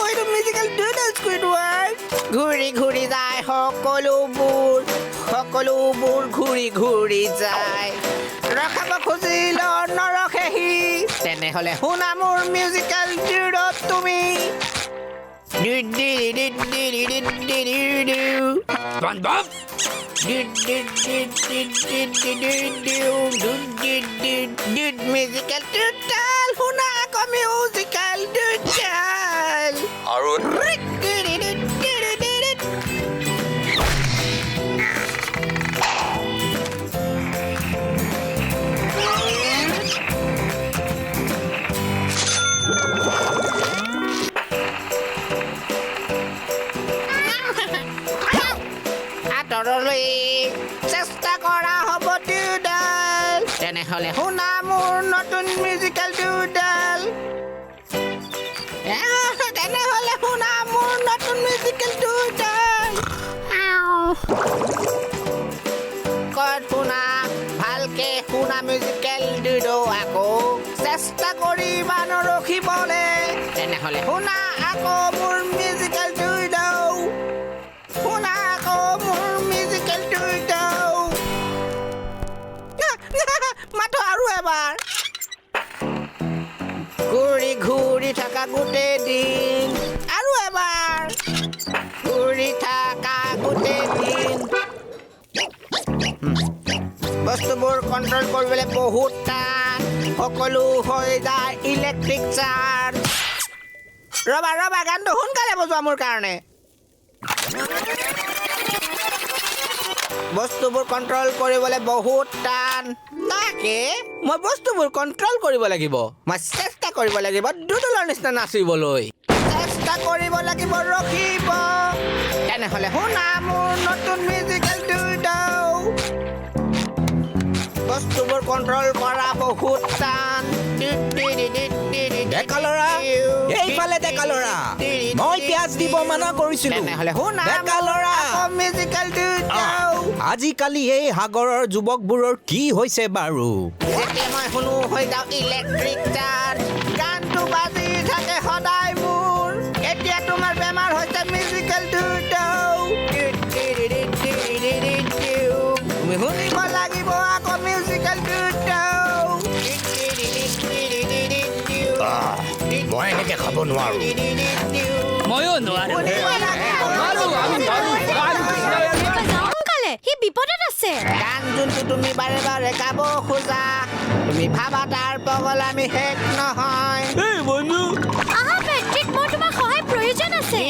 এইটো musical doodle স্কুইডৱাৰ্ড ঘূৰি ঘূৰি যায় সকলোবোৰ ঘূৰি ঘূৰি যায় ৰখাব খুজিল নৰখেহি তেনেহ'লে শুনা মোৰ মিউজিকেল ডুডল তুমি মিউজিকেল ডুডল শুনা আকৌ মিউজিকেল ডুডল আৰু আঁতৰলৈ চেষ্টা কৰা হ'ব ডুডল তেনেহ'লে শুনা মোৰ নতুন মিউজিকেল ডুডল তেনেহ'লে শুনা মোৰ নতুন মিউজিকেল ডুডল ক'ত শুনা ভালকে শুনা মিউজিকেল ডুডল আকৌ চেষ্টা কৰিবা নৰখিবলৈ তেনেহ'লে শুনা আকৌ মোৰ মিউজিকেল ডুডল শুনা আকৌ মোৰ মিউজিকেল ডুডল মাথো আৰু এবাৰ ঘূৰি ঘূৰি থকা গোটেই দিন আৰু এবাৰ ঘূৰি থকা গোটেই দিন বস্তুবোৰ কণ্ট্ৰল কৰিবলৈ বহুত টান সকলো হৈ যায় ইলেক্ট্ৰিক চাৰ্জ ৰবা গানটো সোনকালে বজোৱা মোৰ কাৰণে বস্তুবোৰ কণ্ট্ৰল কৰিবলৈ বহুত টান তাকে মই বস্তুবোৰ কণ্ট্ৰল কৰিব লাগিব মই চেষ্টা কৰিব লাগিব ডুডলৰ নিচিনা নাচিবলৈ চেষ্টা কৰিব লাগিব ৰখিব তেনেহ'লে শুনা মোৰ নতুন মিউজিকেল ডুডল বস্তুবোৰ কণ্ট্ৰল কৰা বহুত টান ডেকা ল'ৰা এইফালে ডেকা ল'ৰা মই পিয়াজ দিব মানা কৰিছিলো তেনেহ'লে শুনা ডেকা ল'ৰা মিউজিকেল ডুডল আজিকালি এই সাগৰৰ যুৱকবোৰৰ কি হৈছে বাৰু যেতিয়া মই শুনো হৈ যাওঁ ইলেক্ট্ৰিক চাৰ্জ গানটো বাজি থাকে সদায় মোৰ এতিয়া তোমাৰ বেমাৰ হৈছে মিউজিকেল ডুডল তুমি শুনিব লাগিব আকৌ মিউজিকেল ডুডল মই এনেকে খাব নোৱাৰো ময়ো নোৱাৰো সোনকালে সি বিপদত আছে গান যোনটো তুমি বাৰে বাৰে গাব খোজা তুমি ভাবা তাৰ পগলামি শেষ নহয় আহা পেট্ৰিক মোৰ তোমাৰ সহায় প্ৰয়োজন আছে